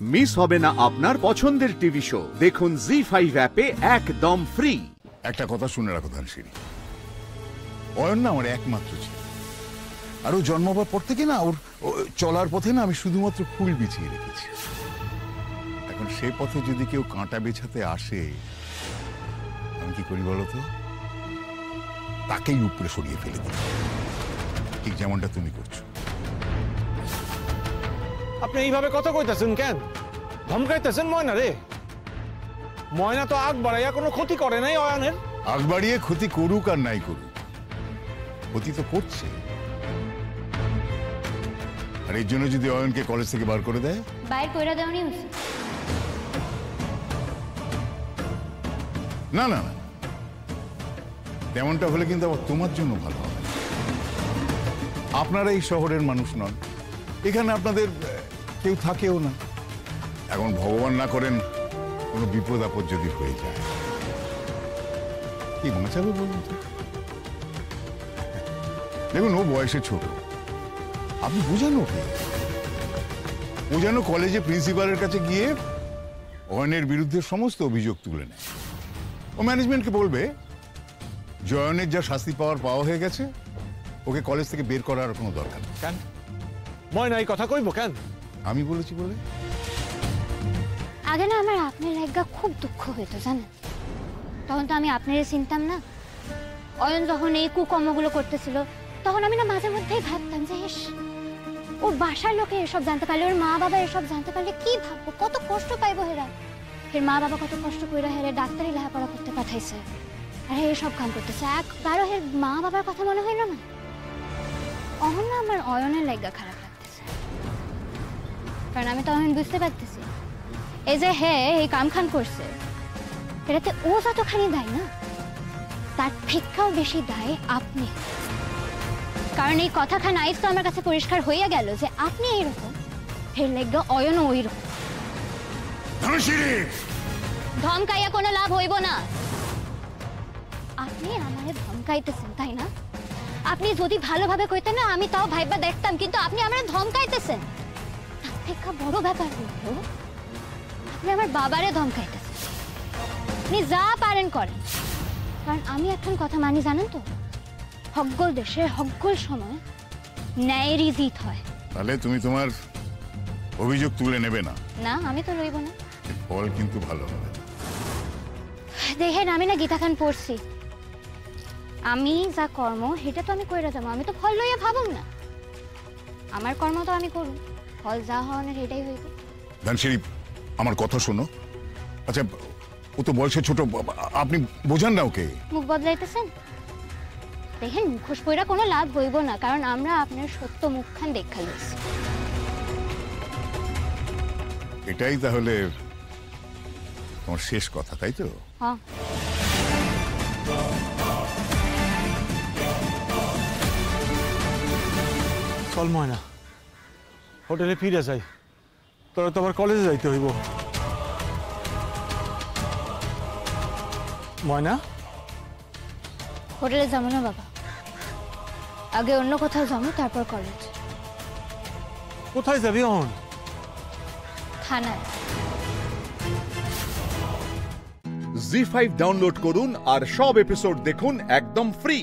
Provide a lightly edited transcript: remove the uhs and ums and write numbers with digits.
Miss হবে না আপনার পছন্দের টিভি শো। দেখুন জি5 অ্যাপে একদম ফ্রি। একটা কথা শুনে রাখো ধানসিঁড়ি, অয়ন না আমার একমাত্র ছিল। আর ও জন্মাবার পর থেকে না ওর চলার পথে না আমি শুধুমাত্র ফুল বিছিয়ে রেখেছি। এখন সেই পথে যদি কেউ কাঁটা বেছাতে আসে, আমি কি করি বলো তো? তাকেই উপরে সরিয়ে ফেলে দিই, ঠিক যেমনটা তুমি করছো। আপনি এইভাবে কথা কইতাছেন কেন? ধমকাইতেছেন ময়না রে? ময়না তো আগ বাড়াইয়া কোনো ক্ষতি করে নাই অয়নের। আগ বাড়িয়ে ক্ষতি করুক আর নাই করুক, ক্ষতি তো করছে। আর এর জন্য যদি অয়নকে কলেজ থেকে বার করে দেয়, বাইর কইরা দেওয়ানি উচিত। না না না, তেমনটা হলে কিন্তু আবার তোমার জন্য ভালো হবে। আপনারা এই শহরের মানুষ নন, এখানে আপনাদের কেউ থাকেও না। এখন ভগবান না করেন কোনো বিপদ আপদ যদি হয়ে যায়, কি বাঁচাবে বলুন তো? দেখুন, ও বয়সে ছোট, আপনি বোঝান ওকে। ও যেন কলেজে প্রিন্সিপালের কাছে গিয়ে অয়নের বিরুদ্ধে সমস্ত অভিযোগ তুলে নেয়। ও ম্যানেজমেন্টকে বলবে জয়নের যা শাস্তি পাওয়া হয়ে গেছে, ওকে কলেজ থেকে বের করার কোনো দরকার নেই। কেন ময়না এই কথা কইব কেন? আমি বলেছি বলে? আগে না আমার আপনার লাগা খুব দুঃখ হইতো জানেন, তখন তো আমি আপনারই চিনতাম না। অয়ন যখন এই কুকর্মগুলো করতেছিল, তখন আমি না মাঝে মধ্যেই ভাবতাম যে ওর বাসার লোকে এসব জানতে পারলে, ওর মা বাবা এসব জানতে পারলে কি ভাববো, কত কষ্ট পাইবো হেরা। এর মা বাবা কত কষ্ট করে হেরে ডাক্তারি লেখাপড়া করতে পাঠাইছে, আর হে সব কাম করতেছে। একবারও হের মা বাবার কথা মনে হইল না। অহন না আমার অয়নের লাগা খারাপ লাগতেছে, কারণ আমি তো অহন বুঝতে পারতেছি এই যে হে এই কাম খান করছে, এটাতে ও যতখানি দায় না, তার থেকেও বেশি দায় আপনি। কারণ এই কথাখান আইজ তো আমার কাছে পরিষ্কার হইয়া গেল যে আপনি এইরকম, হের লাগা অয়ন ওই রকম। ধমকাইয়া কোনো লাভ হইব না। আপনি আমারে ধমকাইতেছেন তাই না? আপনি যদি ভালোভাবে কইতেন না, আমি তাও ভাইবা দেখতাম, কিন্তু আপনি আমারে ধমকাইতেছেন। তার থেকে বড় ব্যাপার হলো আপনি আমার বাবারে ধমকাইতেছেন। আপনি যা পারেন করেন, কারণ আমি এখন কথা মানি জানেন তো, হকগোল দেশে হকগোল সময় ন্যায়েরই জিত হয়। তাহলে তুমি তোমার অভিযোগ তুলে নেবে না? না, আমি তো লইব না। ফল কিন্তু ভালো হবে। দেখেন, আমি না গীতা খান পড়ছি, আমি যা কর্ম সেটা তো আমি কইরা যাবো, আমি তো ফল লইয়া ভাবুম না। আমার কর্ম তো আমি করুম, ফল যা হওয়ার সেটাই হইব। ধানসিঁড়ি, আমার কথা শোনো। আচ্ছা, ও তো বয়সে ছোট, আপনি বোঝান না ওকে। মুখ বদলাইতেছেন? দেখেন, মুখোশ পইরা কোনো লাভ হইব না, কারণ আমরা আপনার সত্য মুখখান দেখা লইছি। এটাই তাহলে তোমার শেষ কথা, তাই তো? হ্যাঁ। চল ময়না, হোটেলে ফিরে যাই, তোরা তো আবার কলেজে যাইতে হইব। ময়না, হোটেলে যাবো না বাবা, আগে অন্য কোথাও যাবো, তারপর কলেজ। কোথায় যাবি অন? থানায়। জি5 ডাউনলোড করুন আর সব এপিসোড দেখুন একদম ফ্রি।